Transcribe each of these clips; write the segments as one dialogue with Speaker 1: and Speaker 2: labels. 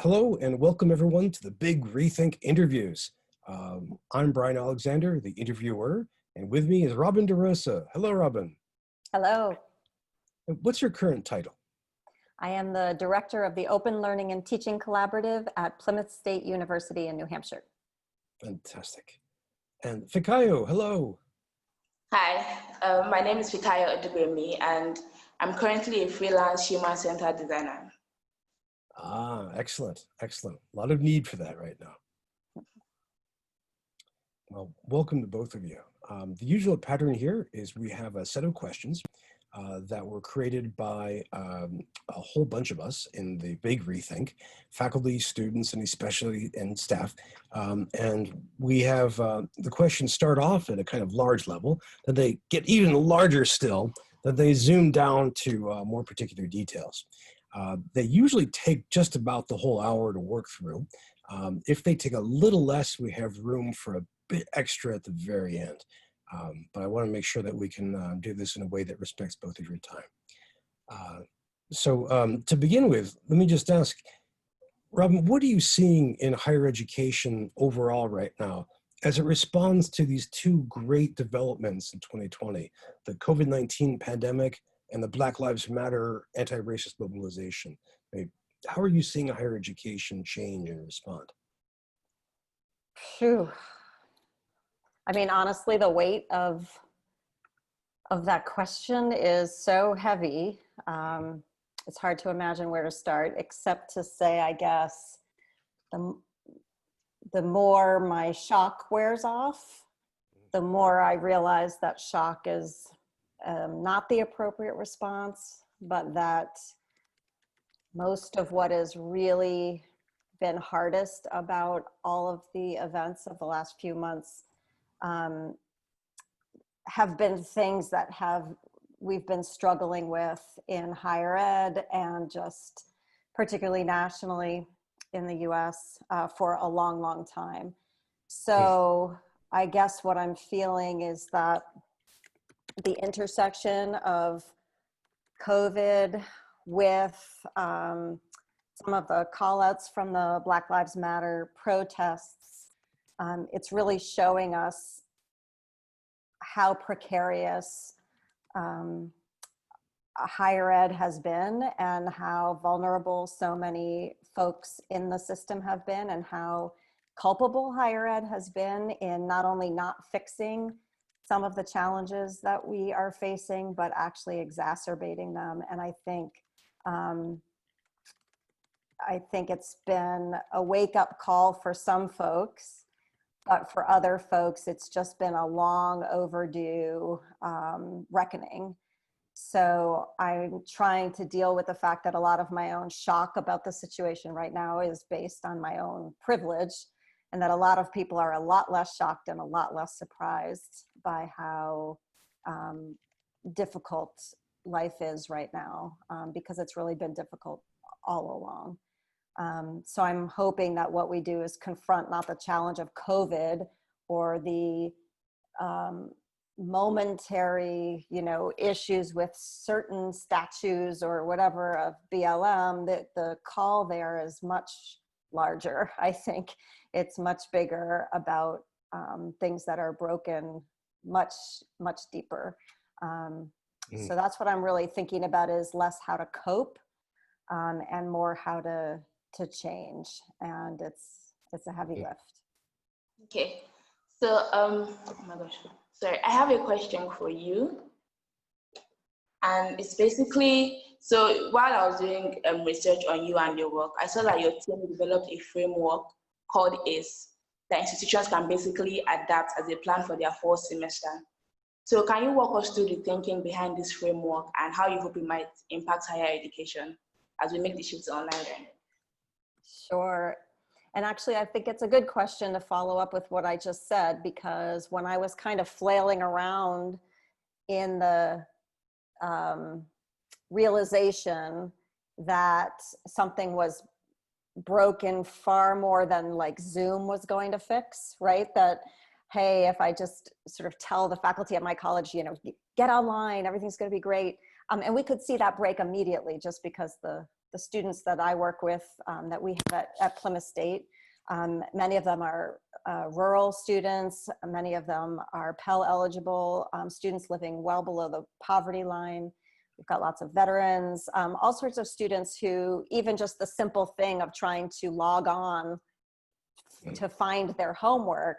Speaker 1: Hello and welcome everyone to the Big Rethink Interviews. I'm Bryan Alexander, the interviewer, and with me is Robin DeRosa. Hello, Robin.
Speaker 2: Hello.
Speaker 1: What's your current title?
Speaker 2: I am the director of the Open Learning and Teaching Collaborative at Plymouth State University in New Hampshire.
Speaker 1: Fantastic. And Fikayo, hello.
Speaker 3: Hi, my name is Fikayo Odubemi, and I'm currently a freelance human-centered designer.
Speaker 1: Excellent, excellent. A lot of need for that right now. Well, welcome to both of you. The usual pattern here is we have a set of questions that were created by a whole bunch of us in the Big Rethink, faculty, students, and especially staff. And we have the questions start off at a kind of large level, then they get even larger still, then they zoom down to more particular details. They usually take just about the whole hour to work through. If they take a little less, we have room for a bit extra at the very end. But I want to make sure that we can do this in a way that respects both of your time. So to begin with, let me just ask, Robin, what are you seeing in higher education overall right now as it responds to these two great developments in 2020, the COVID-19 pandemic and the Black Lives Matter anti-racist mobilization? I mean, how are you seeing higher education change and respond?
Speaker 2: Phew. I mean, honestly, the weight of that question is so heavy. It's hard to imagine where to start, except to say, I guess, the more my shock wears off, the more I realize that shock is not the appropriate response, but that most of what has really been hardest about all of the events of the last few months have been things that we've been struggling with in higher ed and just particularly nationally in the US for a long, long time. So I guess what I'm feeling is that the intersection of COVID with some of the call-outs from the Black Lives Matter protests, it's really showing us how precarious higher ed has been and how vulnerable so many folks in the system have been, and how culpable higher ed has been in not only not fixing some of the challenges that we are facing, but actually exacerbating them. And I think it's been a wake-up call for some folks, but for other folks, it's just been a long overdue reckoning. So I'm trying to deal with the fact that a lot of my own shock about the situation right now is based on my own privilege, and that a lot of people are a lot less shocked and a lot less surprised by how difficult life is right now, because it's really been difficult all along. So I'm hoping that what we do is confront not the challenge of COVID or the momentary, issues with certain statues or whatever of BLM, that the call there is much larger. I think it's much bigger about things that are broken much, much deeper. So that's what I'm really thinking about, is less how to cope and more how to change. And it's a heavy lift.
Speaker 3: Okay, so oh my gosh, sorry, I have a question for you. And it's basically, so while I was doing research on you and your work, I saw that your team developed a framework called ACE that institutions can basically adapt as a plan for their fall semester. So can you walk us through the thinking behind this framework and how you hope it might impact higher education as we make the shift to online learning?
Speaker 2: Sure. And actually, I think it's a good question to follow up with what I just said, because when I was kind of flailing around in the realization that something was broken far more than like Zoom was going to fix, right? That, hey, if I just sort of tell the faculty at my college, get online, everything's going to be great. And we could see that break immediately just because the the students that I work with that we have at Plymouth State, many of them are rural students, many of them are Pell eligible, students living well below the poverty line. We've got lots of veterans, all sorts of students who even just the simple thing of trying to log on to find their homework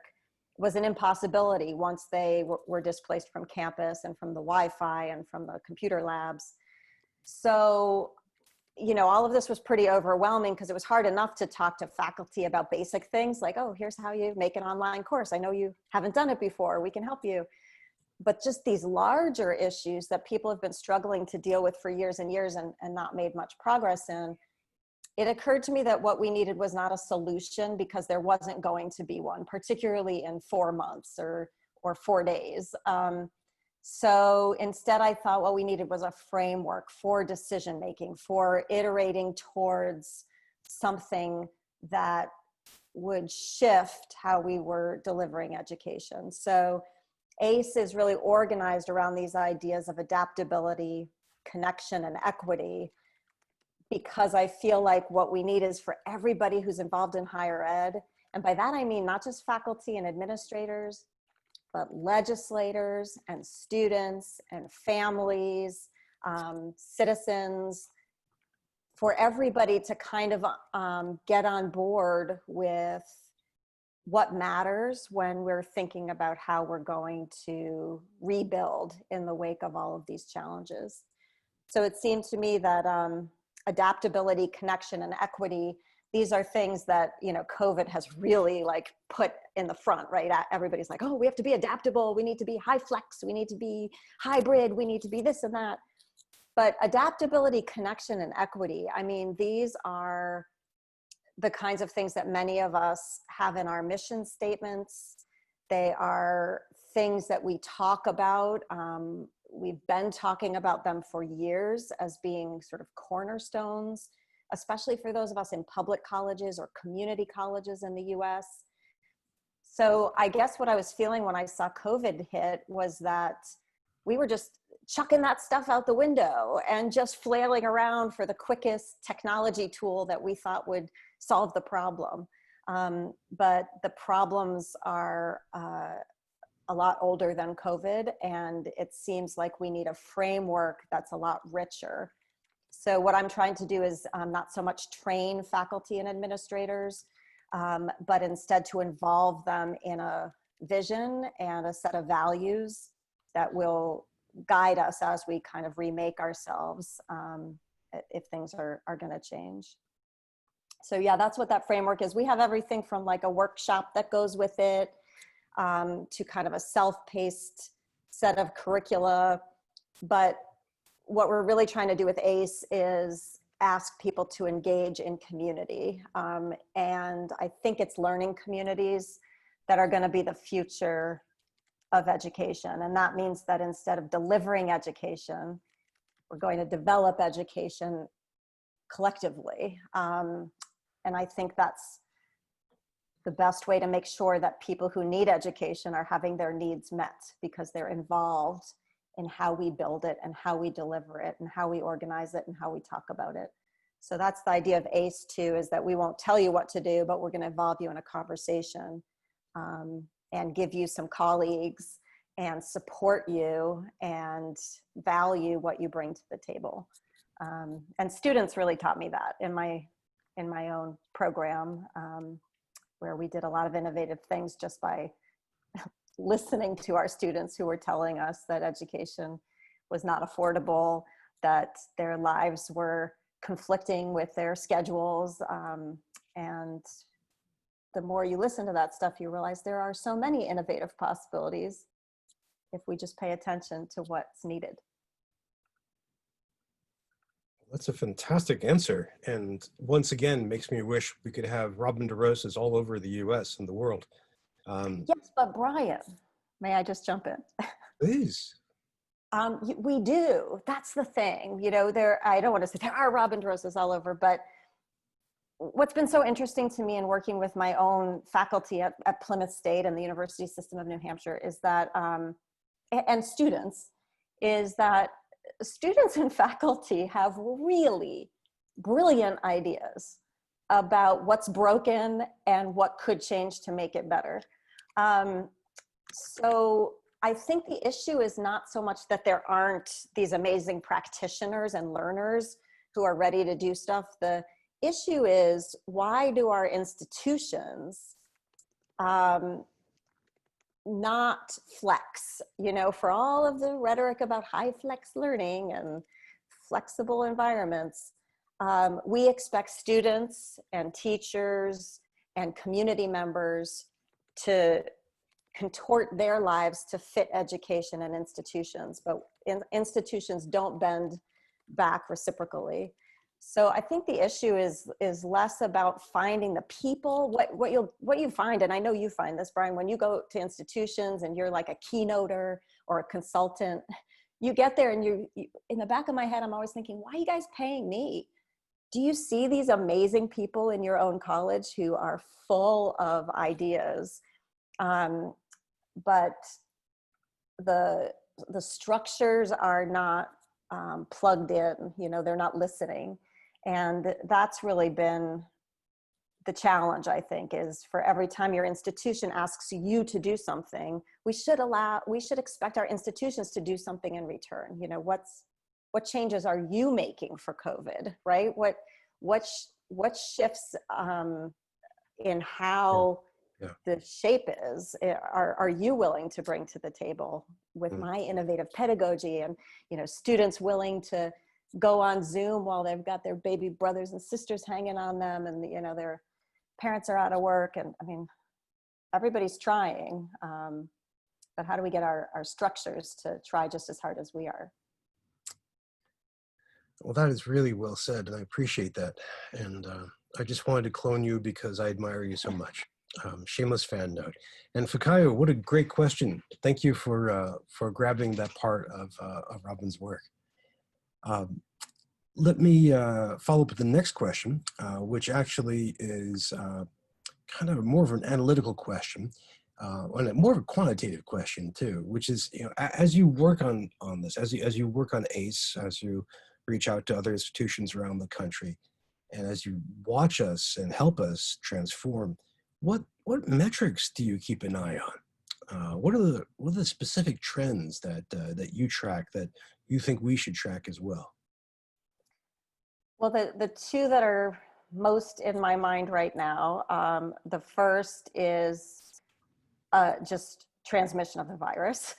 Speaker 2: was an impossibility once they were displaced from campus and from the Wi-Fi and from the computer labs. So, you know, all of this was pretty overwhelming because it was hard enough to talk to faculty about basic things like, oh, here's how you make an online course. I know you haven't done it before, we can help you. But just these larger issues that people have been struggling to deal with for years and years and not made much progress in, it occurred to me that what we needed was not a solution because there wasn't going to be one, particularly in 4 months or 4 days. So instead I thought what we needed was a framework for decision-making, for iterating towards something that would shift how we were delivering education. So ACE is really organized around these ideas of adaptability, connection, and equity, because I feel like what we need is for everybody who's involved in higher ed, and by that I mean not just faculty and administrators, but legislators and students and families, citizens, for everybody to kind of get on board with what matters when we're thinking about how we're going to rebuild in the wake of all of these challenges. So it seemed to me that adaptability, connection, and equity, these are things that, you know, COVID has really like put in the front, right? Everybody's like, oh, we have to be adaptable. We need to be high flex. We need to be hybrid. We need to be this and that. But adaptability, connection, and equity, I mean, these are the kinds of things that many of us have in our mission statements. They are things that we talk about. We've been talking about them for years as being sort of cornerstones, especially for those of us in public colleges or community colleges in the US. So I guess what I was feeling when I saw COVID hit was that we were just chucking that stuff out the window and just flailing around for the quickest technology tool that we thought would solve the problem. But the problems are a lot older than COVID, and it seems like we need a framework that's a lot richer. So what I'm trying to do is not so much train faculty and administrators, but instead to involve them in a vision and a set of values that will guide us as we kind of remake ourselves if things are going to change. So yeah, that's what that framework is. We have everything from like a workshop that goes with it to kind of a self-paced set of curricula. But what we're really trying to do with ACE is ask people to engage in community. And I think it's learning communities that are going to be the future of education. And that means that instead of delivering education, we're going to develop education collectively. And I think that's the best way to make sure that people who need education are having their needs met, because they're involved in how we build it and how we deliver it and how we organize it and how we talk about it. So that's the idea of ACE too, is that we won't tell you what to do, but we're going to involve you in a conversation and give you some colleagues and support you and value what you bring to the table. And students really taught me that in my own program, where we did a lot of innovative things just by listening to our students who were telling us that education was not affordable, that their lives were conflicting with their schedules. And the more you listen to that stuff, you realize there are so many innovative possibilities if we just pay attention to what's needed.
Speaker 1: That's a fantastic answer. And once again, makes me wish we could have Robin DeRosas all over the US and the world.
Speaker 2: Yes, but Bryan, may I just jump in?
Speaker 1: Please.
Speaker 2: We do. That's the thing. You know, I don't want to say there are Robin DeRosas all over, but what's been so interesting to me in working with my own faculty at Plymouth State and the University System of New Hampshire is that, and students, is that students and faculty have really brilliant ideas about what's broken and what could change to make it better. So I think the issue is not so much that there aren't these amazing practitioners and learners who are ready to do stuff. The issue is, why do our institutions not flex, for all of the rhetoric about high flex learning and flexible environments? We expect students and teachers and community members to contort their lives to fit education and institutions, but institutions don't bend back reciprocally. So I think the issue is less about finding the people. What you find, and I know you find this, Bryan, when you go to institutions and you're like a keynoter or a consultant, you get there and you in the back of my head, I'm always thinking, why are you guys paying me? Do you see these amazing people in your own college who are full of ideas? But the structures are not plugged in, they're not listening. And that's really been the challenge, I think, is for every time your institution asks you to do something, we should expect our institutions to do something in return. What changes are you making for COVID, right? What shifts in how the shape is, are you willing to bring to the table with my innovative pedagogy, and students willing to go on Zoom while they've got their baby brothers and sisters hanging on them, and their parents are out of work, and I mean, everybody's trying, but how do we get our structures to try just as hard as we are?
Speaker 1: Well, that is really well said, and I appreciate that. And I just wanted to clone you because I admire you so much. Shameless fan note. And Fikayo, what a great question. Thank you for grabbing that part of Robin's work. Let me follow up with the next question, which actually is kind of more of an analytical question, and more of a quantitative question too, which is, as you work on this, as you work on ACE, as you reach out to other institutions around the country, and as you watch us and help us transform, what metrics do you keep an eye on? What are the specific trends that you track that you think we should track as well?
Speaker 2: Well, the two that are most in my mind right now, the first is just transmission of the virus,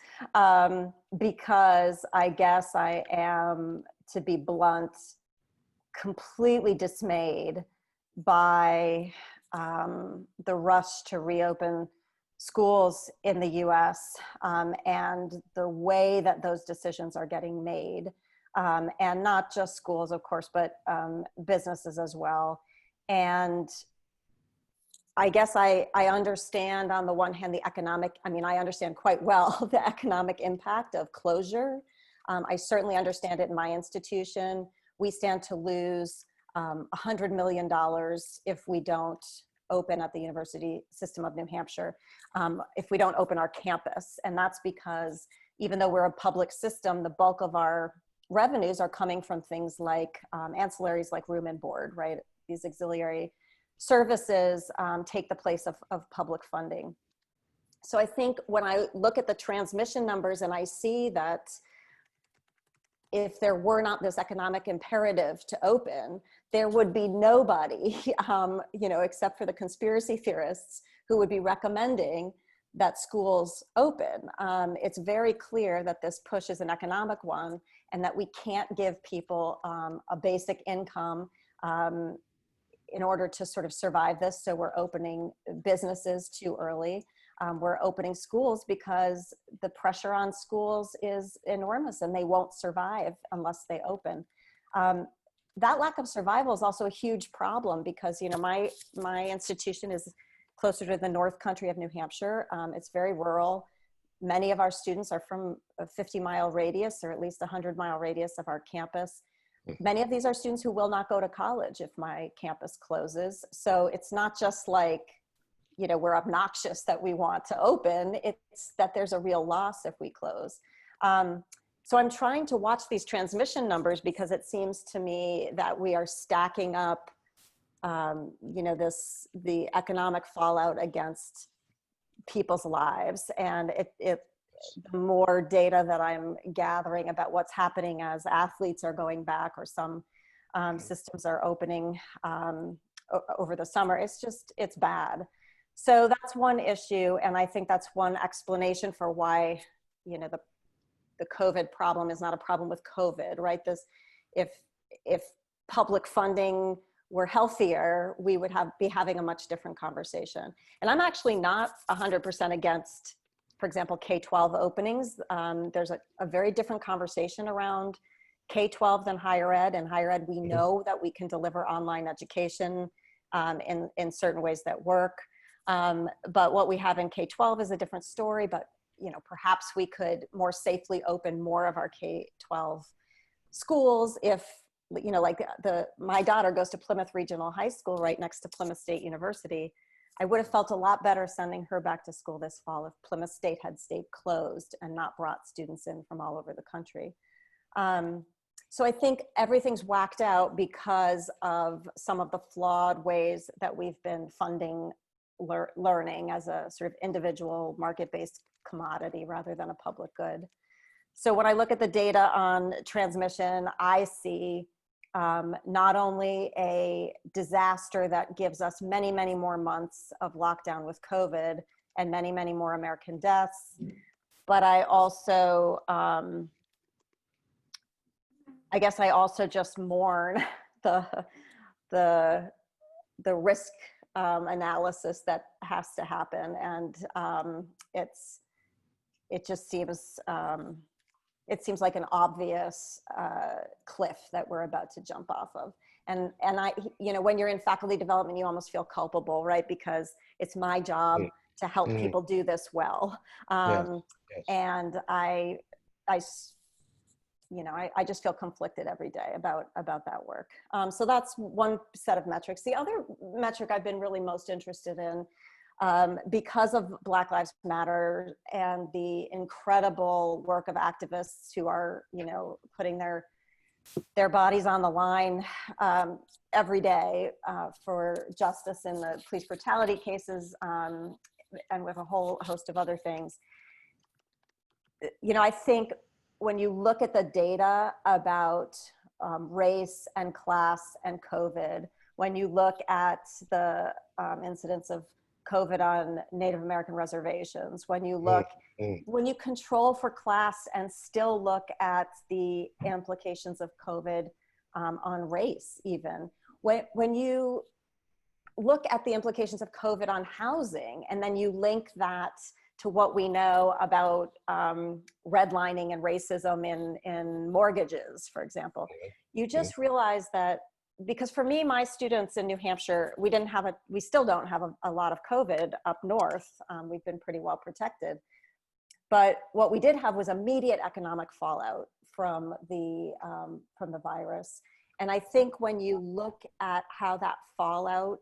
Speaker 2: because I guess I am, to be blunt, completely dismayed by the rush to reopen schools in the US, and the way that those decisions are getting made. And not just schools, of course, but businesses as well. And I guess I understand, on the one hand, I understand quite well the economic impact of closure. I certainly understand it in my institution. We stand to lose $100 million if we don't open at the University System of New Hampshire, if we don't open our campus. And that's because even though we're a public system, the bulk of our revenues are coming from things like ancillaries like room and board, right? These auxiliary services take the place of public funding. So I think when I look at the transmission numbers and I see that if there were not this economic imperative to open, there would be nobody, except for the conspiracy theorists, who would be recommending that schools open. It's very clear that this push is an economic one, and that we can't give people a basic income in order to sort of survive this. So we're opening businesses too early. We're opening schools because the pressure on schools is enormous, and they won't survive unless they open. That lack of survival is also a huge problem because, my institution is closer to the North Country of New Hampshire. It's very rural. Many of our students are from a 50-mile radius, or at least a 100-mile radius of our campus. Many of these are students who will not go to college if my campus closes. So it's not just like, we're obnoxious that we want to open. It's that there's a real loss if we close. So I'm trying to watch these transmission numbers because it seems to me that we are stacking up, you know, the economic fallout against people's lives. And the more data that I'm gathering about what's happening as athletes are going back, or some systems are opening over the summer, it's bad. So that's one issue. And I think that's one explanation for why, you know, the COVID problem is not a problem with COVID, right? If public funding were healthier, we would be having a much different conversation. And I'm actually not 100% against, for example, K-12 openings. There's a very different conversation around K-12 than higher ed. In higher ed, we know that we can deliver online education in certain ways that work. But what we have in K-12 is a different story. But you know, perhaps we could more safely open more of our K-12 schools if, you know, like my daughter goes to Plymouth Regional High School right next to Plymouth State University. I would have felt a lot better sending her back to school this fall if Plymouth State had stayed closed and not brought students in from all over the country. So I think everything's whacked out because of some of the flawed ways that we've been funding learning as a sort of individual market-based commodity rather than a public good. So when I look at the data on transmission, I see not only a disaster that gives us many, many more months of lockdown with COVID and many, many more American deaths, but I also, I guess I also just mourn the risk analysis that has to happen. And it just seems, it seems like an obvious cliff that we're about to jump off of. And I, you know, when you're in faculty development, you almost feel culpable, right? Because it's my job to help people do this well. And you know, I just feel conflicted every day about that work. So that's one set of metrics. The other metric I've been really most interested in, because of Black Lives Matter and the incredible work of activists who are, you know, putting their bodies on the line every day for justice in the police brutality cases, and with a whole host of other things. You know, I think when you look at the data about race and class and COVID, when you look at the incidence of COVID on Native American reservations, when you look, when you control for class and still look at the implications of COVID on race even, when you look at the implications of COVID on housing, and then you link that to what we know about redlining and racism in mortgages, for example, you just realize that, because for me, my students in New Hampshire, we still don't have a lot of COVID up north. We've been pretty well protected. But what we did have was immediate economic fallout from the virus. And I think when you look at how that fallout,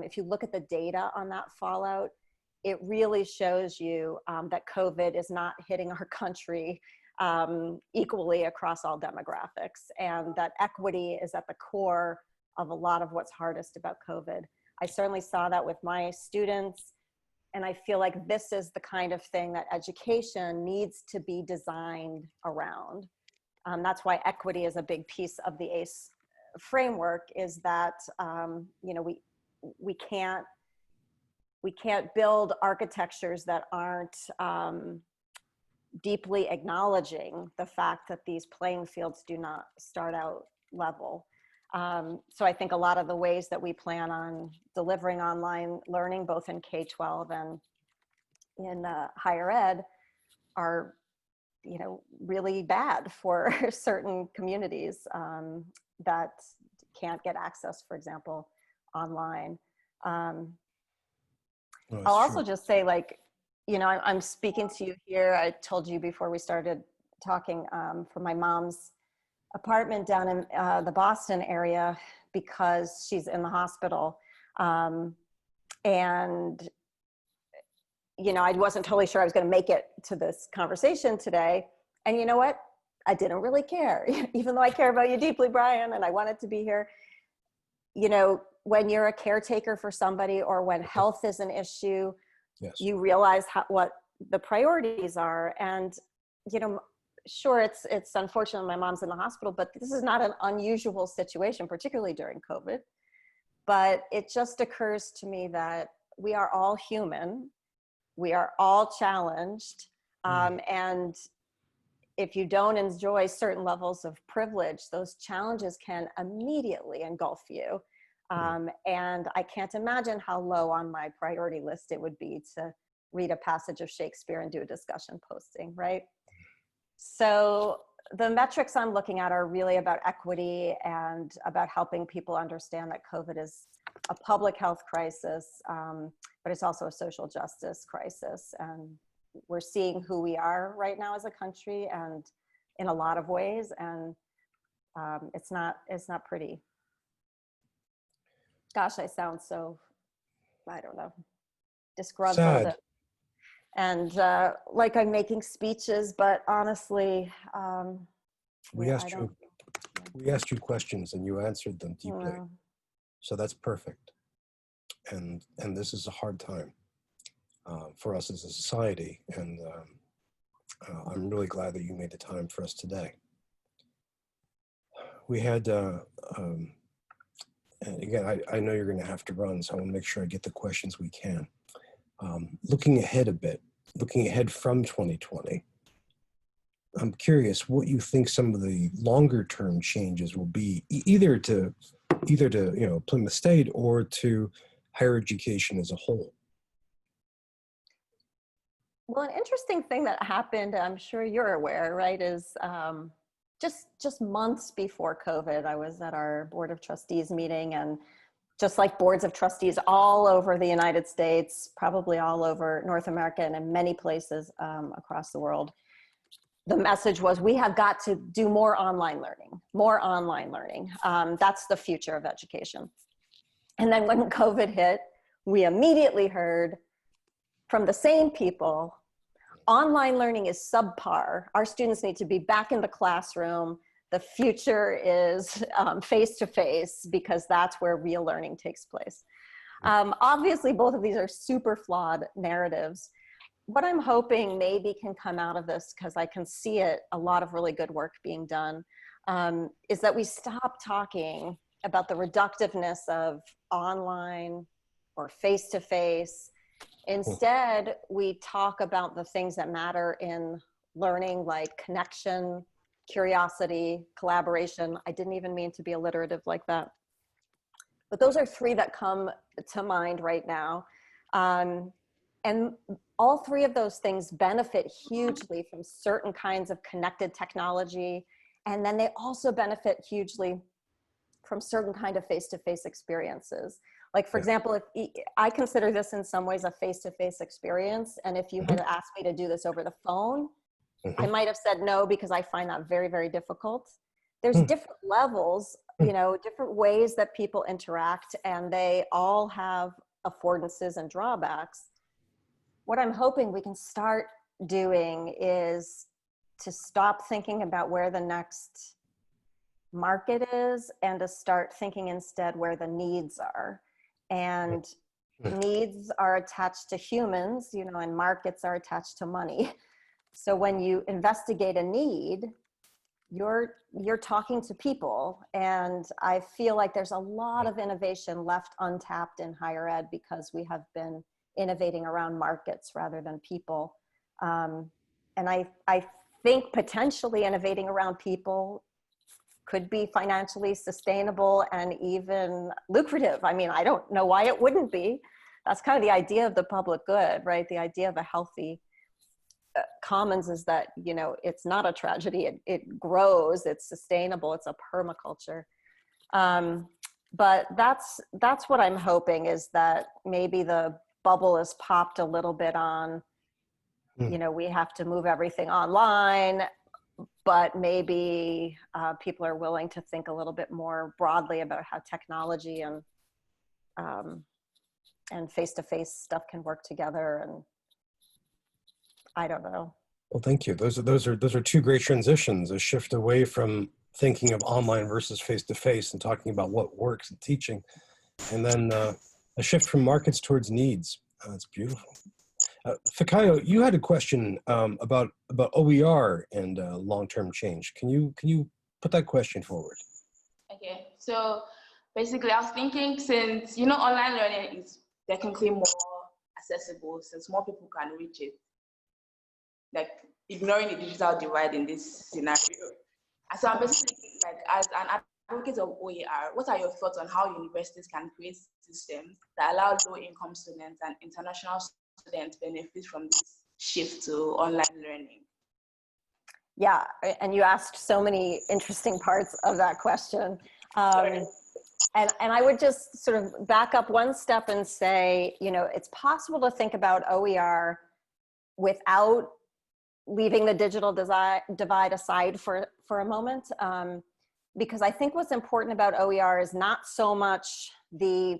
Speaker 2: if you look at the data on that fallout, it really shows you that COVID is not hitting our country equally across all demographics, and that equity is at the core of a lot of what's hardest about COVID. I certainly saw that with my students, and I feel like this is the kind of thing that education needs to be designed around. That's why equity is a big piece of the ACE framework, is that you know, we can't build architectures that aren't deeply acknowledging the fact that these playing fields do not start out level. So I think a lot of the ways that we plan on delivering online learning, both in K-12 and in higher ed, are, you know, really bad for certain communities that can't get access, for example, online. I'll also just say, like, you know, I'm speaking to you here. I told you before we started talking from my mom's apartment down in the Boston area, because she's in the hospital. And, you know, I wasn't totally sure I was going to make it to this conversation today. And you know what? I didn't really care, even though I care about you deeply, Bryan, and I wanted to be here. You know, when you're a caretaker for somebody, or when health is an issue,
Speaker 1: Yes.
Speaker 2: you realize what the priorities are. And, you know, sure, it's unfortunate my mom's in the hospital, but this is not an unusual situation, particularly during COVID. But it just occurs to me that we are all human. We are all challenged. And if you don't enjoy certain levels of privilege, those challenges can immediately engulf you. And I can't imagine how low on my priority list it would be to read a passage of Shakespeare and do a discussion posting, right? So the metrics I'm looking at are really about equity and about helping people understand that COVID is a public health crisis, but it's also a social justice crisis. And we're seeing who we are right now as a country, and in a lot of ways, and it's not pretty. Gosh, I sound so, I don't know, disgruntled.
Speaker 1: Sad.
Speaker 2: And like I'm making speeches, but honestly,
Speaker 1: We asked you questions and you answered them deeply. So that's perfect. And this is a hard time for us as a society. And I'm really glad that you made the time for us today. We had, and again, I know you're going to have to run, so I want to make sure I get the questions we can. Looking ahead a bit, looking ahead from 2020, I'm curious what you think some of the longer term changes will be, either to Plymouth State or to higher education as a whole.
Speaker 2: Well, an interesting thing that happened, I'm sure you're aware, right, is just months before COVID, I was at our Board of Trustees meeting, and just like boards of trustees all over the United States, probably all over North America and in many places across the world, the message was, we have got to do more online learning. That's the future of education. And then when COVID hit, we immediately heard from the same people, online learning is subpar. Our students need to be back in the classroom. The future is face-to-face, because that's where real learning takes place. Obviously, both of these are super flawed narratives. What I'm hoping maybe can come out of this, because I can see it, a lot of really good work being done, is that we stop talking about the reductiveness of online or face-to-face. Instead, we talk about the things that matter in learning, like connection, curiosity, collaboration. I didn't even mean to be alliterative like that. But those are three that come to mind right now. And all three of those things benefit hugely from certain kinds of connected technology. And then they also benefit hugely from certain kind of face-to-face experiences. Like, for example, if I consider this in some ways a face-to-face experience. And if you had asked me to do this over the phone, I might have said no, because I find that very, very difficult. There's different levels, you know, different ways that people interact, and they all have affordances and drawbacks. What I'm hoping we can start doing is to stop thinking about where the next market is, and to start thinking instead where the needs are. And needs are attached to humans, you know, and markets are attached to money. So when you investigate a need, you're talking to people. And I feel like there's a lot of innovation left untapped in higher ed, because we have been innovating around markets rather than people. And I think potentially innovating around people could be financially sustainable and even lucrative. I mean, I don't know why it wouldn't be. That's kind of the idea of the public good, right? The idea of a healthy commons is that, you know, it's not a tragedy. It grows, it's sustainable, it's a permaculture. But that's what I'm hoping, is that maybe the bubble is popped a little bit on, you know, we have to move everything online, but maybe people are willing to think a little bit more broadly about how technology and face-to-face stuff can work together. And I don't know.
Speaker 1: Well, thank you. Those are two great transitions, a shift away from thinking of online versus face-to-face and talking about what works in teaching, and then a shift from markets towards needs. It's beautiful. Fikayo, you had a question about OER and long-term change. Can you put that question forward?
Speaker 3: Okay, so basically I was thinking, since, you know, online learning is technically more accessible since more people can reach it, like ignoring the digital divide in this scenario. And so I'm basically like, as an advocate of OER, what are your thoughts on how universities can create systems that allow low-income students and international students benefit from this shift to online learning?
Speaker 2: Yeah, and you asked so many interesting parts of that question. And I would just sort of back up one step and say, you know, it's possible to think about OER without leaving the digital divide aside for a moment. Because I think what's important about OER is not so much the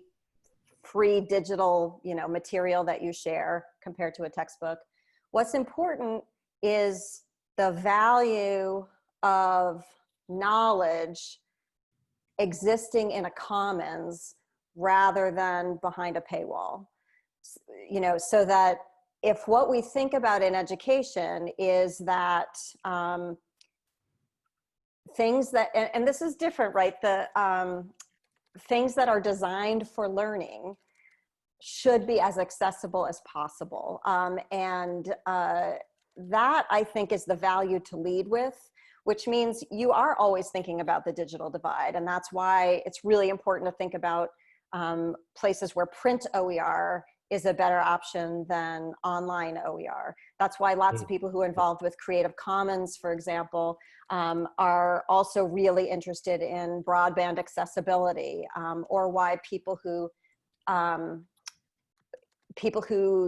Speaker 2: free digital, you know, material that you share compared to a textbook. What's important is the value of knowledge existing in a commons rather than behind a paywall. You know, so that if what we think about in education is that things that, and this is different, right? The things that are designed for learning should be as accessible as possible. That, I think, is the value to lead with, which means you are always thinking about the digital divide. And that's why it's really important to think about places where print OER is a better option than online OER. That's why lots of people who are involved with Creative Commons, for example, are also really interested in broadband accessibility, or why people who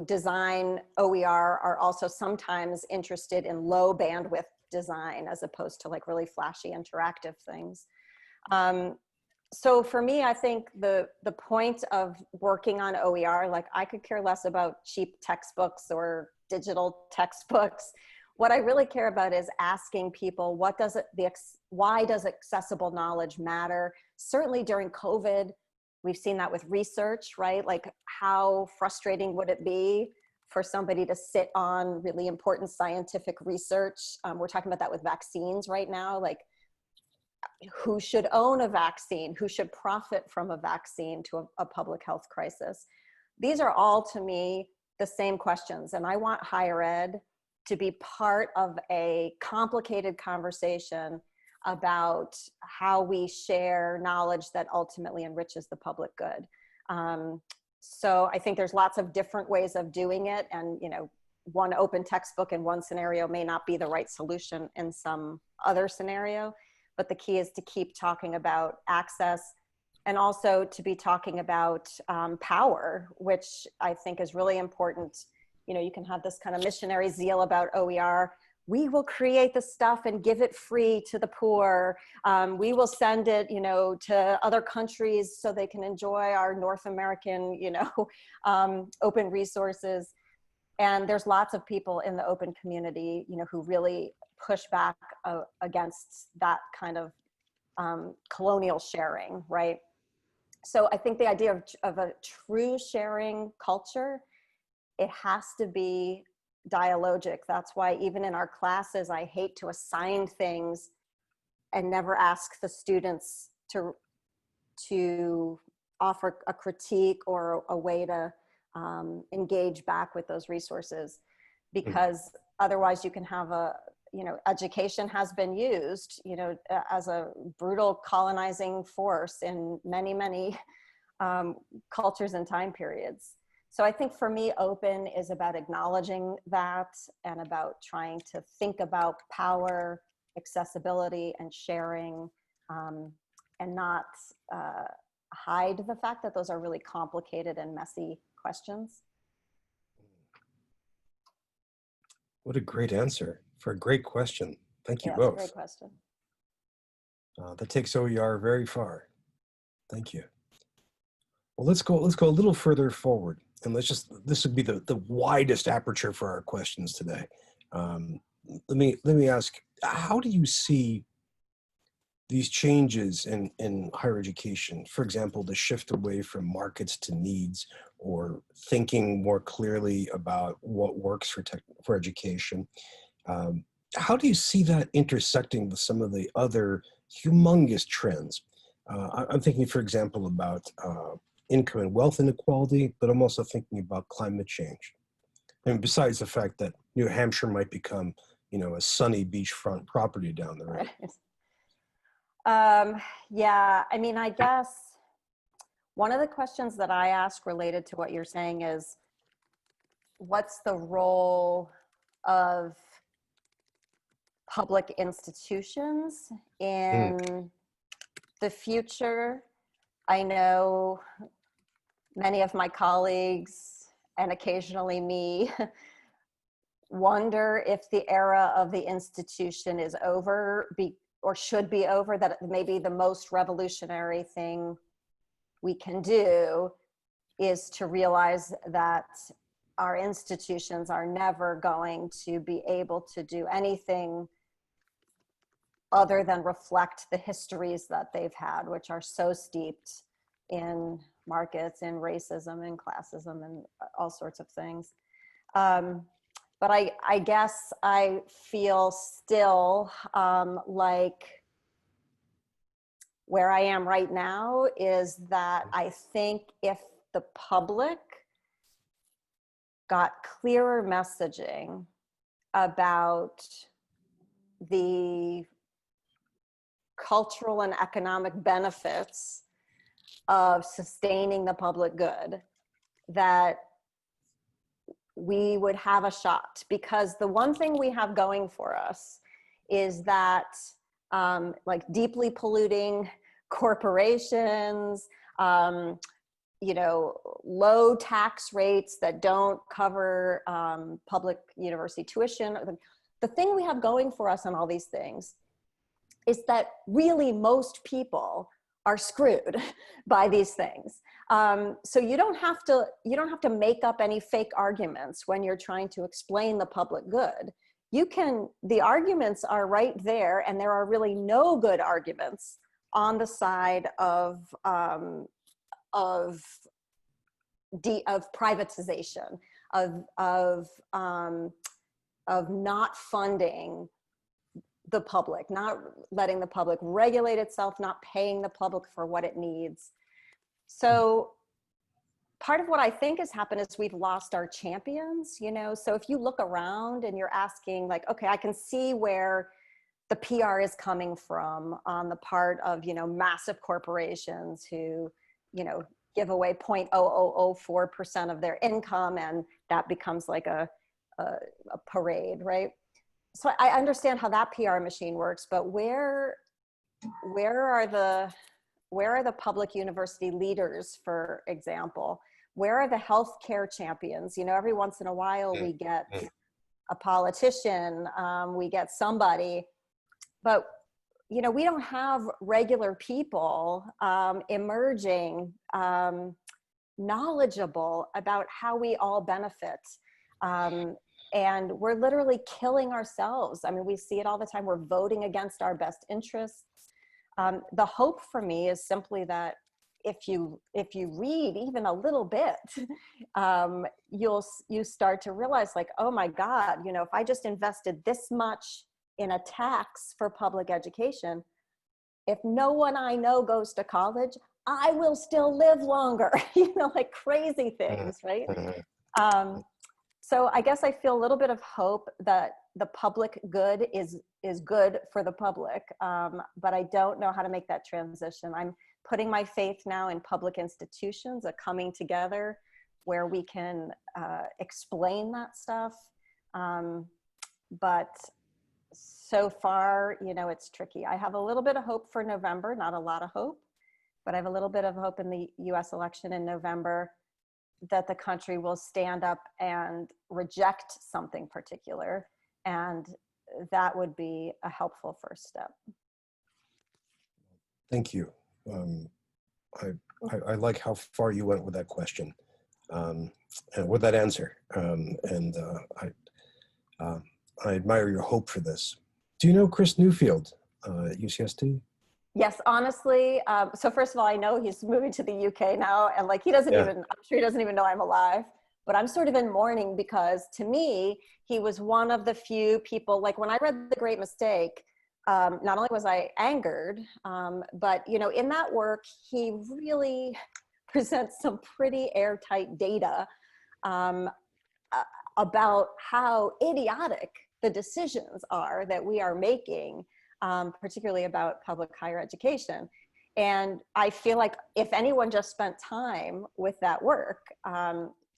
Speaker 2: design OER are also sometimes interested in low bandwidth design as opposed to like really flashy interactive things. So for me, I think the point of working on OER, like I could care less about cheap textbooks or digital textbooks. What I really care about is asking people, why does accessible knowledge matter? Certainly during COVID, we've seen that with research, right? Like how frustrating would it be for somebody to sit on really important scientific research? We're talking about that with vaccines right now. Like, who should own a vaccine? Who should profit from a vaccine to a public health crisis? These are all, to me, the same questions. And I want higher ed to be part of a complicated conversation about how we share knowledge that ultimately enriches the public good. So I think there's lots of different ways of doing it. And, you know, one open textbook in one scenario may not be the right solution in some other scenario. But the key is to keep talking about access, and also to be talking about power, which I think is really important. You know, you can have this kind of missionary zeal about OER. We will create the stuff and give it free to the poor. We will send it, you know, to other countries so they can enjoy our North American, you know, open resources. And there's lots of people in the open community, you know, who really push back against that kind of colonial sharing, right? So I think the idea of a true sharing culture, it has to be dialogic. That's why even in our classes, I hate to assign things and never ask the students to offer a critique or a way to engage back with those resources, because otherwise you can have you know, education has been used, you know, as a brutal colonizing force in many, many cultures and time periods. So I think for me, open is about acknowledging that and about trying to think about power, accessibility, and sharing, and not hide the fact that those are really complicated and messy questions.
Speaker 1: What a great answer for a great question. Thank you
Speaker 2: Yeah,
Speaker 1: both.
Speaker 2: that's a great question.
Speaker 1: That takes OER very far. Thank you. Well, let's go a little further forward, and this would be the widest aperture for our questions today. let me ask, how do you see these changes in higher education? For example, the shift away from markets to needs, or thinking more clearly about what works for education. How do you see that intersecting with some of the other humongous trends? I'm thinking, for example, about income and wealth inequality, but I'm also thinking about climate change. And besides the fact that New Hampshire might become, a sunny beachfront property down the road.
Speaker 2: Yeah, I mean, I guess one of the questions that I ask related to what you're saying is, what's the role of public institutions in the future? I know many of my colleagues, and occasionally me, wonder if the era of the institution is over, or should be over, that maybe the most revolutionary thing we can do is to realize that our institutions are never going to be able to do anything other than reflect the histories that they've had, which are so steeped in markets, in racism, in classism, and all sorts of things. But I guess I feel still like where I am right now is that I think if the public got clearer messaging about the cultural and economic benefits of sustaining the public good, that we would have a shot. Because the one thing we have going for us is that like deeply polluting corporations, low tax rates that don't cover public university tuition. The thing we have going for us on all these things is that really most people are screwed by these things. So you don't have to make up any fake arguments when you're trying to explain the public good. The arguments are right there, and there are really no good arguments on the side of privatization, of not funding the public, not letting the public regulate itself, not paying the public for what it needs. So part of what I think has happened is we've lost our champions, So if you look around and you're asking like, okay, I can see where the PR is coming from on the part of, massive corporations who, give away 0.0004% of their income, and that becomes like a parade, right? So I understand how that PR machine works, but where are the public university leaders, for example? Where are the healthcare champions? Every once in a while we get a politician, we get somebody, but we don't have regular people emerging, knowledgeable about how we all benefit. And we're literally killing ourselves. I mean, we see it all the time. We're voting against our best interests. The hope for me is simply that if you read even a little bit, you start to realize like, oh my God, if I just invested this much in a tax for public education, if no one I know goes to college, I will still live longer, like crazy things, right? So I guess I feel a little bit of hope that the public good is good for the public, but I don't know how to make that transition. I'm putting my faith now in public institutions, a coming together where we can explain that stuff. But so far, it's tricky. I have a little bit of hope for November, not a lot of hope, but I have a little bit of hope in the US election in November that the country will stand up and reject something particular. And that would be a helpful first step.
Speaker 1: Thank you. I like how far you went with that question, and with that answer. I admire your hope for this. Do you know Chris Newfield at UCST?
Speaker 2: Yes, honestly. So first of all, I know he's moving to the UK now, and like he doesn't
Speaker 1: Yeah.
Speaker 2: even, I'm sure he doesn't even know I'm alive, but I'm sort of in mourning because to me, he was one of the few people, like when I read The Great Mistake, not only was I angered, but you know, in that work, he really presents some pretty airtight data about how idiotic the decisions are that we are making, particularly about public higher education. And I feel like if anyone just spent time with that work,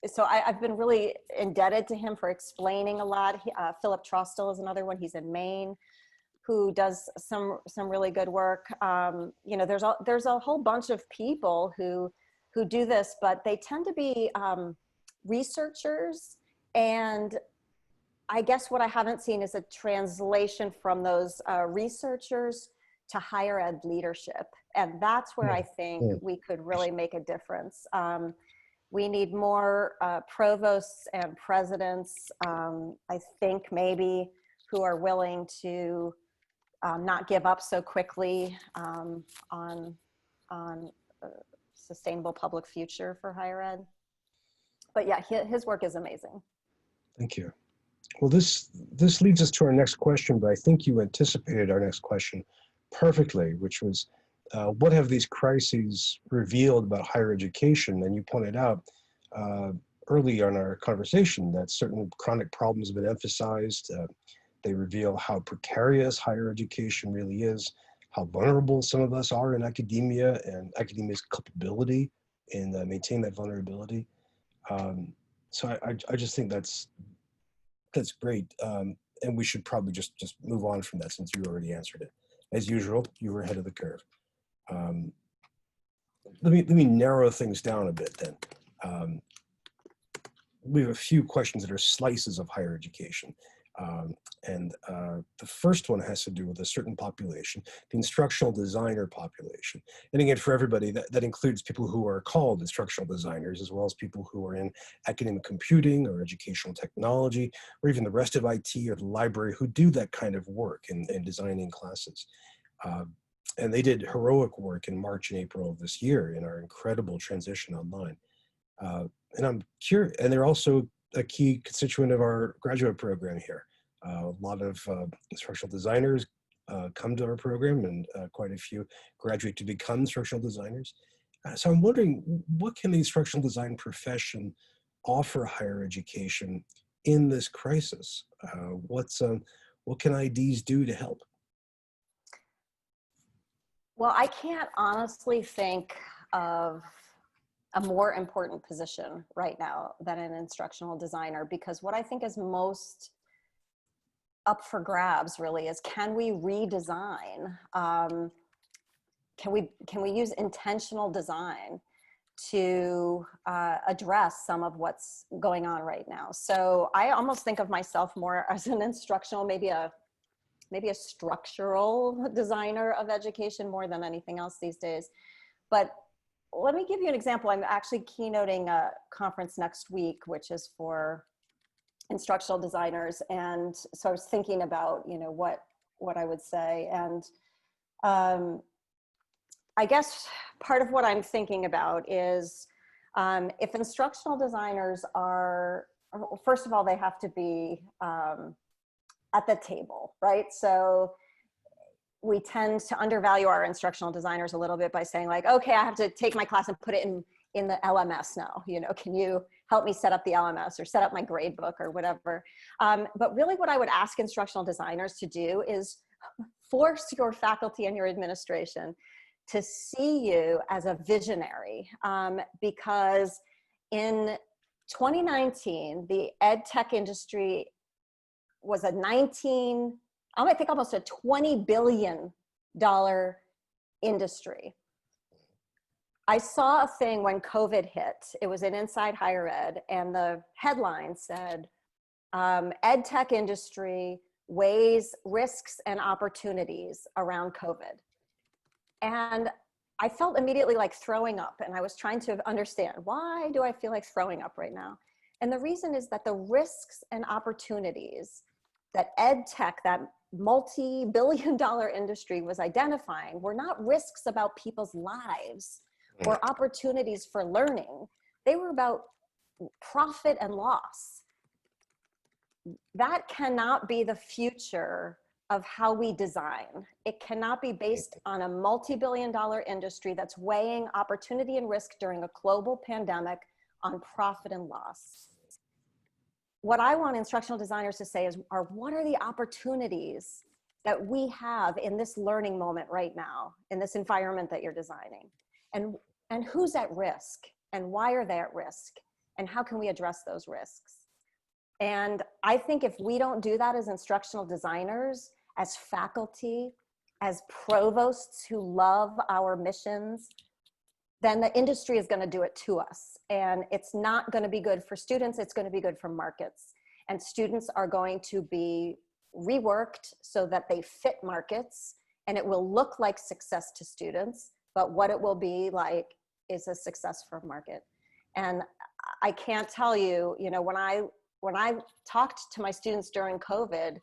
Speaker 2: so I've been really indebted to him for explaining a lot. Philip Trostel is another one. He's in Maine, who does some really good work. You know, there's a whole bunch of people who do this, but they tend to be researchers. And I guess what I haven't seen is a translation from those researchers to higher ed leadership. And that's where I think we could really make a difference. We need more provosts and presidents, I think maybe, who are willing to not give up so quickly on a sustainable public future for higher ed. But yeah, his work is amazing.
Speaker 1: Thank you. Well, this leads us to our next question, but I think you anticipated our next question perfectly, which was, what have these crises revealed about higher education? And you pointed out early on our conversation that certain chronic problems have been emphasized. They reveal how precarious higher education really is, how vulnerable some of us are in academia, and academia's culpability in maintaining that vulnerability. So I just think that's great. And we should probably just move on from that since you already answered it. As usual, you were ahead of the curve. Let me narrow things down a bit then. We have a few questions that are slices of higher education. The first one has to do with a certain population, the instructional designer population. And again, for everybody, that includes people who are called instructional designers, as well as people who are in academic computing or educational technology, or even the rest of IT or the library who do that kind of work in designing classes. And they did heroic work in March and April of this year in our incredible transition online. And I'm curious, and they're also a key constituent of our graduate program here. A lot of instructional designers come to our program, and quite a few graduate to become instructional designers. So I'm wondering, what can the instructional design profession offer higher education in this crisis? What can IDs do to help?
Speaker 2: Well, I can't honestly think of a more important position right now than an instructional designer, because what I think is most up for grabs really is, can we redesign? Can we use intentional design to address some of what's going on right now? So I almost think of myself more as an instructional, maybe a structural designer of education more than anything else these days. But let me give you an example. I'm actually keynoting a conference next week, which is for instructional designers. And so I was thinking about, you know, what I would say. And I guess part of what I'm thinking about is if instructional designers are, first of all, they have to be at the table, right? So we tend to undervalue our instructional designers a little bit by saying like, okay, I have to take my class and put it in the LMS now. You know, can you help me set up the LMS or set up my grade book or whatever? But really what I would ask instructional designers to do is force your faculty and your administration to see you as a visionary, because in 2019, the ed tech industry was I think almost a $20 billion industry. I saw a thing when COVID hit. It was in Inside Higher Ed, and the headline said, ed tech industry weighs risks and opportunities around COVID. And I felt immediately like throwing up, and I was trying to understand, why do I feel like throwing up right now? And the reason is that the risks and opportunities that ed tech, that multi-billion-dollar industry, was identifying were not risks about people's lives or opportunities for learning. They were about profit and loss. That cannot be the future of how we design. It cannot be based on a multi-billion-dollar industry that's weighing opportunity and risk during a global pandemic on profit and loss. What I want instructional designers to say is, what are the opportunities that we have in this learning moment right now, in this environment that you're designing? And who's at risk? And why are they at risk? And how can we address those risks? And I think if we don't do that as instructional designers, as faculty, as provosts who love our missions, then the industry is going to do it to us. And it's not going to be good for students, it's going to be good for markets. And students are going to be reworked so that they fit markets, and it will look like success to students, but what it will be like is a success for market. And I can't tell you, when I talked to my students during COVID,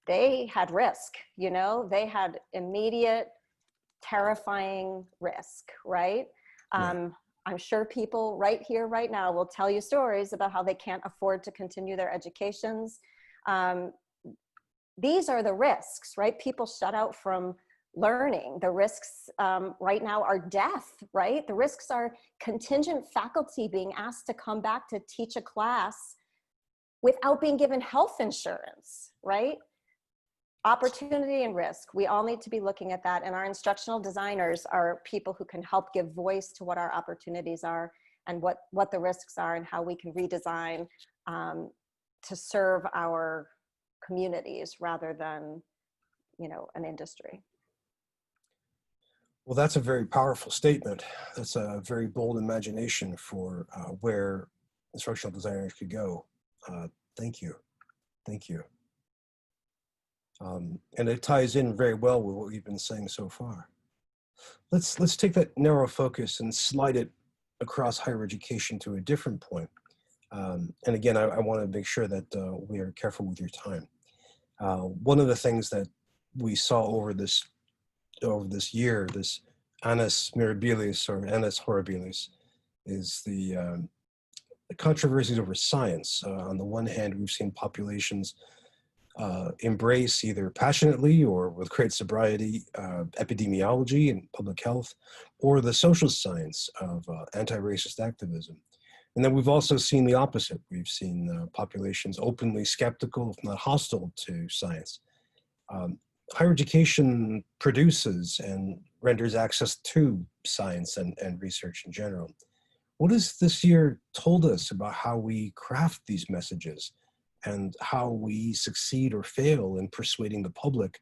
Speaker 2: they had risk, they had immediate, terrifying risk, right? I'm sure people right here, right now will tell you stories about how they can't afford to continue their educations. These are the risks, right? People shut out from learning. The risks right now are death, right? The risks are contingent faculty being asked to come back to teach a class without being given health insurance, right? Opportunity and risk. We all need to be looking at that. And our instructional designers are people who can help give voice to what our opportunities are and what the risks are and how we can redesign to serve our communities rather than, an industry.
Speaker 1: Well, that's a very powerful statement. That's a very bold imagination for where instructional designers could go. Thank you. Thank you. And it ties in very well with what we've been saying so far. Let's take that narrow focus and slide it across higher education to a different point. And again, I want to make sure that we are careful with your time. One of the things that we saw over this year, this annus mirabilis or annus horribilis, is the controversies over science. On the one hand, we've seen populations embrace either passionately or with great sobriety epidemiology and public health, or the social science of anti-racist activism. And then we've also seen the opposite. We've seen populations openly skeptical, if not hostile to science. Higher education produces and renders access to science and research in general. What has this year told us about how we craft these messages and how we succeed or fail in persuading the public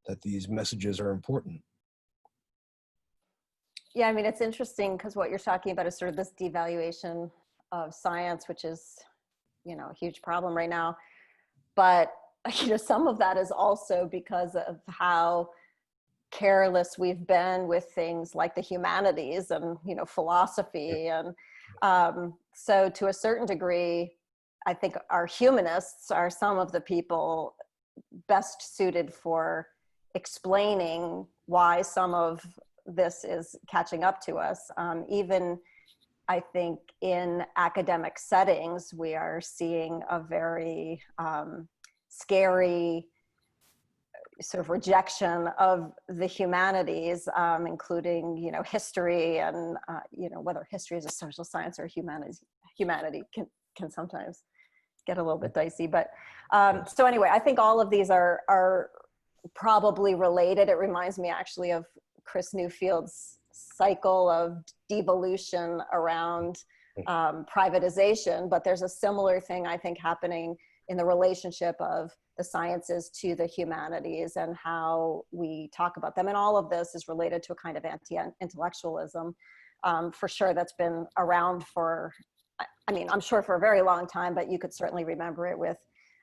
Speaker 1: that these messages are important?
Speaker 2: Yeah, I mean, it's interesting because what you're talking about is sort of this devaluation of science, which is, a huge problem right now. But, some of that is also because of how careless we've been with things like the humanities and, philosophy. And so to a certain degree, I think our humanists are some of the people best suited for explaining why some of this is catching up to us. Even I think in academic settings, we are seeing a very scary sort of rejection of the humanities, including, history and, whether history is a social science or humanity can sometimes get a little bit dicey. But so anyway, I think all of these are probably related. It reminds me actually of Chris Newfield's cycle of devolution around privatization, but there's a similar thing I think happening in the relationship of the sciences to the humanities and how we talk about them. And all of this is related to a kind of anti-intellectualism, for sure, that's been around for, I'm sure for a very long time, but you could certainly remember it with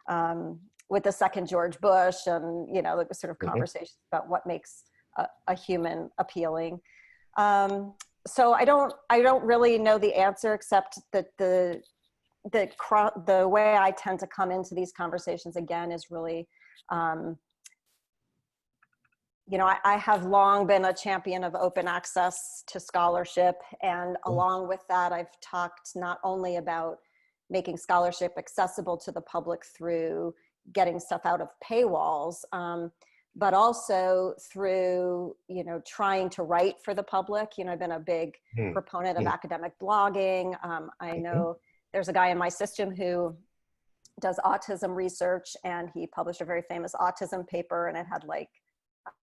Speaker 2: the second George Bush and, the sort of conversations about what makes a human appealing. So I don't really know the answer, except that the way I tend to come into these conversations again is really, you know, I have long been a champion of open access to scholarship. And along with that, I've talked not only about making scholarship accessible to the public through getting stuff out of paywalls, but also through, you know, trying to write for the public. You know, I've been a big proponent of academic blogging. I know there's a guy in my system who does autism research, and he published a very famous autism paper, and it had like,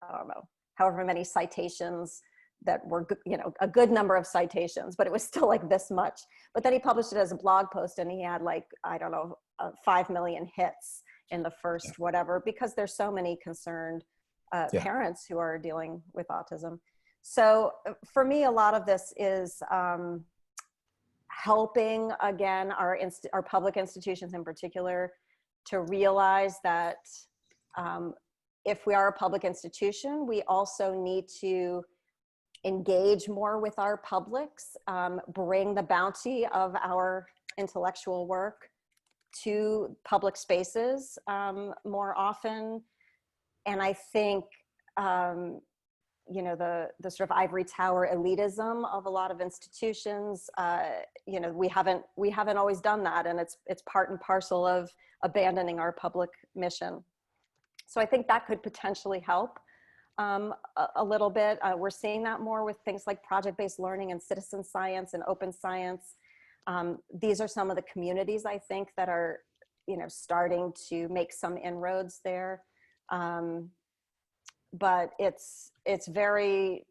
Speaker 2: I don't know, however many citations that were, you know, a good number of citations, but it was still like this much. But then he published it as a blog post, and he had like, I don't know, 5 million hits in the first whatever, because there's so many concerned parents who are dealing with autism. So for me, a lot of this is helping, again, our public institutions in particular to realize that if we are a public institution, we also need to engage more with our publics, bring the bounty of our intellectual work to public spaces more often. And I think, you know, the sort of ivory tower elitism of a lot of institutions, you know, we haven't always done that, and it's part and parcel of abandoning our public mission. So I think that could potentially help a little bit. We're seeing that more with things like project-based learning and citizen science and open science. These are some of the communities, I think, that are, you know, starting to make some inroads there. But it's very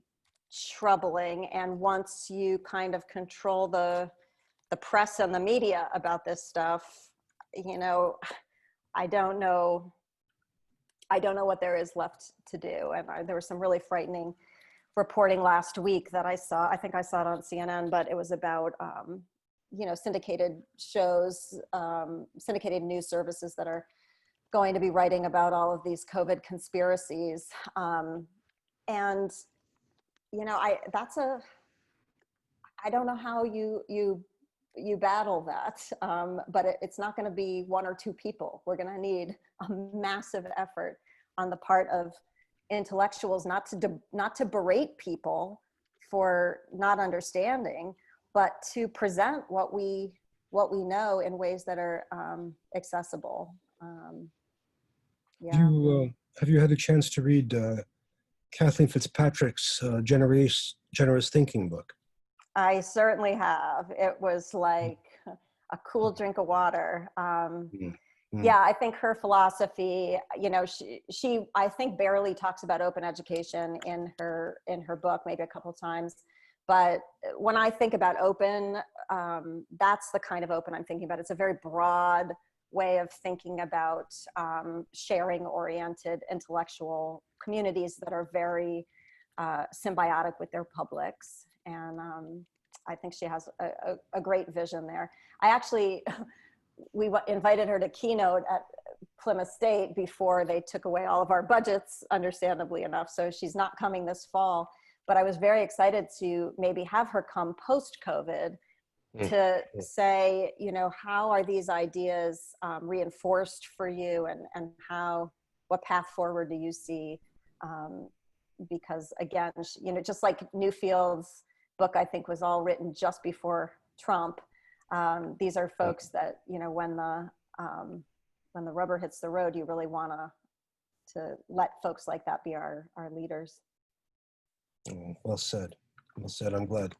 Speaker 2: troubling. And once you kind of control the press and the media about this stuff, you know, I don't know what there is left to do. And there was some really frightening reporting last week that I saw. I think I saw it on CNN, but it was about, you know, syndicated shows, syndicated news services that are going to be writing about all of these COVID conspiracies. And, you know, I don't know how you battle that, but it's not going to be one or two people. We're going to need a massive effort on the part of intellectuals, not to berate people for not understanding, but to present what we know in ways that are accessible. Yeah.
Speaker 1: Have you had a chance to read Kathleen Fitzpatrick's Generous Thinking book?
Speaker 2: I certainly have. It was like a cool drink of water. Yeah, I think her philosophy, you know, she I think barely talks about open education in her book, maybe a couple of times. But when I think about open, that's the kind of open I'm thinking about. It's a very broad way of thinking about sharing-oriented intellectual communities that are very symbiotic with their publics. And I think she has a great vision there. I actually, we invited her to keynote at Plymouth State before they took away all of our budgets, understandably enough. So she's not coming this fall, but I was very excited to maybe have her come post-COVID to say, you know, how are these ideas reinforced for you, and what path forward do you see? Because again, you know, just like Newfield's book, I think, was all written just before Trump. These are folks that, you know, when the rubber hits the road, you really want to let folks like that be our leaders.
Speaker 1: Oh, well said. Well said. I'm glad.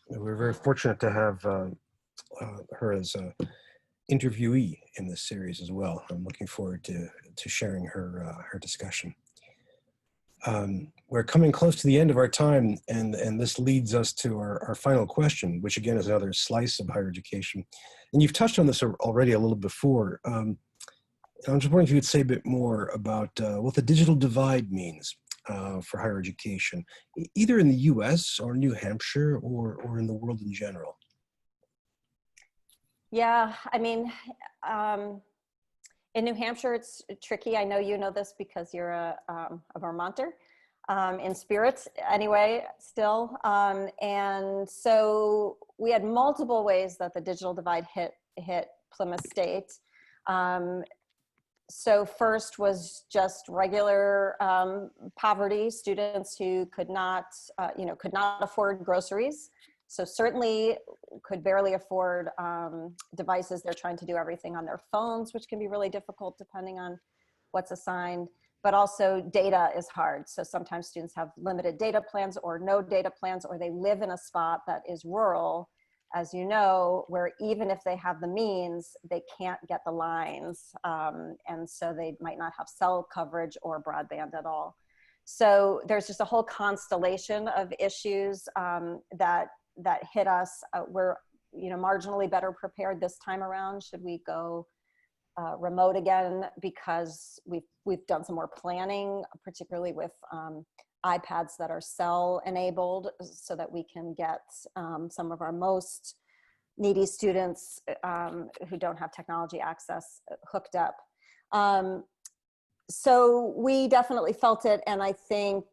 Speaker 1: We're very fortunate to have her as an interviewee in this series as well. I'm looking forward to sharing her discussion. We're coming close to the end of our time, and this leads us to our final question, which again is another slice of higher education. And you've touched on this already a little before. I'm just wondering if you could say a bit more about what the digital divide means for higher education, either in the US or New Hampshire or in the world in general.
Speaker 2: Yeah, I mean, in New Hampshire, it's tricky. I know you know this because you're a Vermonter. in spirit anyway, still. And so we had multiple ways that the digital divide hit Plymouth State. So first was just regular poverty, students who could not afford groceries. So certainly could barely afford devices. They're trying to do everything on their phones, which can be really difficult depending on what's assigned. But also data is hard. So sometimes students have limited data plans or no data plans, or they live in a spot that is rural, as you know, where even if they have the means, they can't get the lines. And so they might not have cell coverage or broadband at all. So there's just a whole constellation of issues that hit us. We're marginally better prepared this time around should we go remote again, because we've done some more planning, particularly with iPads that are cell enabled, so that we can get some of our most needy students who don't have technology access hooked up. So we definitely felt it, and I think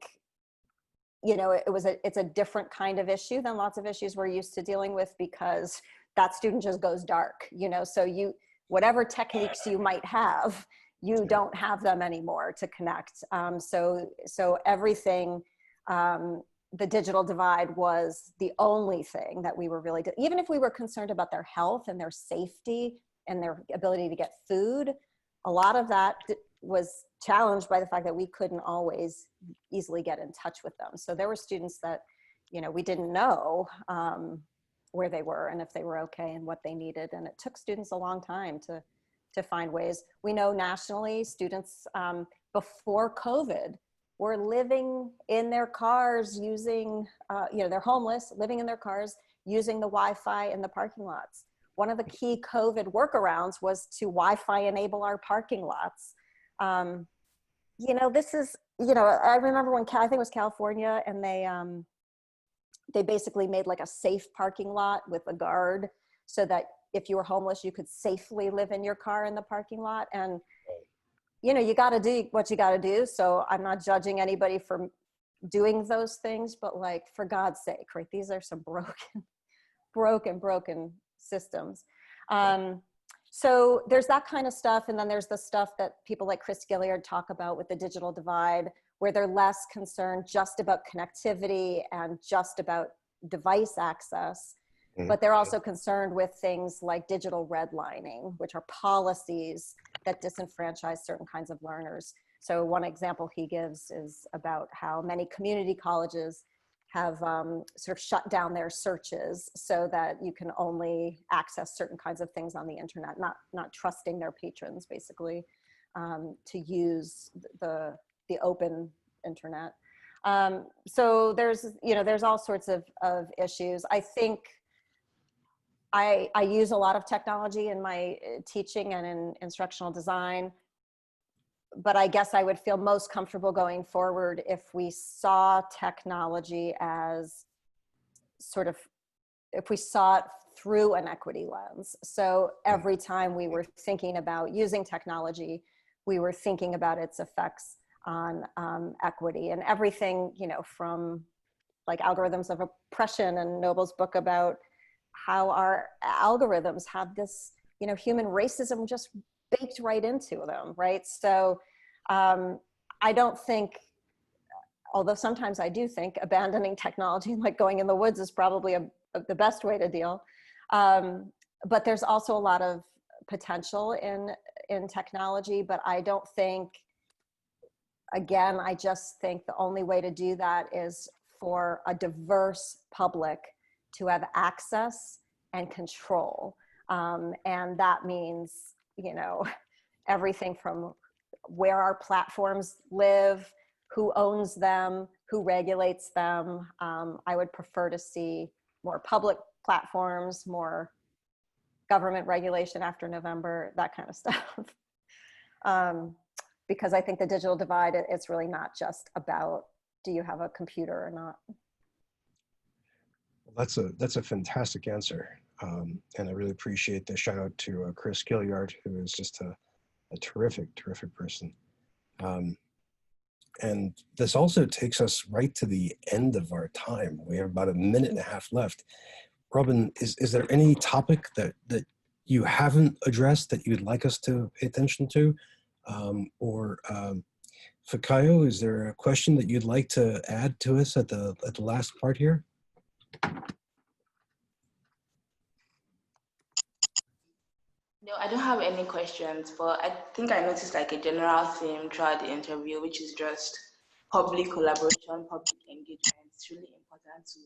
Speaker 2: it's a different kind of issue than lots of issues we're used to dealing with, because that student just goes dark, so whatever techniques you might have, you don't have them anymore to connect. So everything, the digital divide was the only thing that we were really, even if we were concerned about their health and their safety and their ability to get food, a lot of that was challenged by the fact that we couldn't always easily get in touch with them. So there were students that, we didn't know where they were and if they were okay and what they needed. And it took students a long time to find ways. We know nationally students before COVID were living in their cars using, they're homeless, living in their cars, using the Wi-Fi in the parking lots. One of the key COVID workarounds was to Wi-Fi enable our parking lots. This is, I remember when, I think it was California, and they basically made like a safe parking lot with a guard so that if you were homeless, you could safely live in your car in the parking lot. And, you got to do what you got to do. So I'm not judging anybody for doing those things, but like, for God's sake, right? These are some broken systems. So there's that kind of stuff. And then there's the stuff that people like Chris Gilliard talk about with the digital divide, where they're less concerned just about connectivity and just about device access, but they're also concerned with things like digital redlining, which are policies that disenfranchise certain kinds of learners. So one example he gives is about how many community colleges have sort of shut down their searches so that you can only access certain kinds of things on the internet, not trusting their patrons basically to use the open internet. So there's all sorts of issues. I think I use a lot of technology in my teaching and in instructional design, but I guess I would feel most comfortable going forward if we saw technology as if we saw it through an equity lens. So every time we were thinking about using technology, we were thinking about its effects on equity, and everything, from like algorithms of oppression and Noble's book about how our algorithms have this, human racism just baked right into them, right? So I don't think, although sometimes I do think abandoning technology, like going in the woods, is probably the best way to deal. But there's also a lot of potential in technology, but I don't think, again, I just think the only way to do that is for a diverse public to have access and control. And that means, everything from where our platforms live, who owns them, who regulates them. I would prefer to see more public platforms, more government regulation after November, that kind of stuff. Because I think the digital divide, it's really not just about, do you have a computer or not?
Speaker 1: Well, that's a fantastic answer. And I really appreciate the shout out to Chris Gilliard, who is just a terrific person. And this also takes us right to the end of our time. We have about a minute and a half left. Robin, is there any topic that you haven't addressed that you'd like us to pay attention to? Fikayo, is there a question that you'd like to add to us at the last part here?
Speaker 3: No, I don't have any questions, but I think I noticed like a general theme throughout the interview, which is just public collaboration, public engagement. It's really important to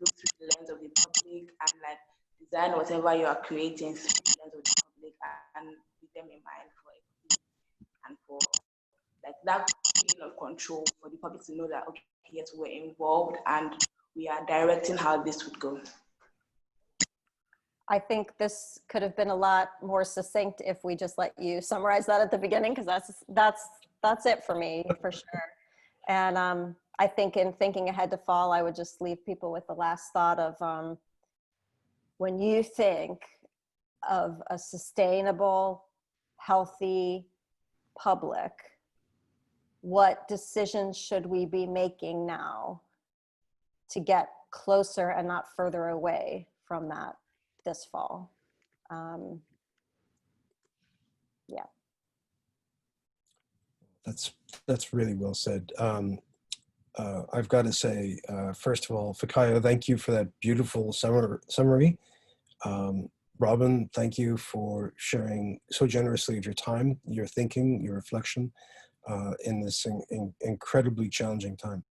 Speaker 3: look through the lens of the public and like design whatever you are creating through the lens of the public and with them in mind for it and for like that feeling of control for the public to know that, okay, yes, we're involved and we are directing how this would go.
Speaker 2: I think this could have been a lot more succinct if we just let you summarize that at the beginning, because that's it for me, for sure. And I think in thinking ahead to fall, I would just leave people with the last thought of when you think of a sustainable, healthy public, what decisions should we be making now to get closer and not further away from that this fall? Yeah.
Speaker 1: That's really well said. I've got to say, first of all, Fikayo, thank you for that beautiful summary. Robin, thank you for sharing so generously of your time, your thinking, your reflection in this incredibly challenging time.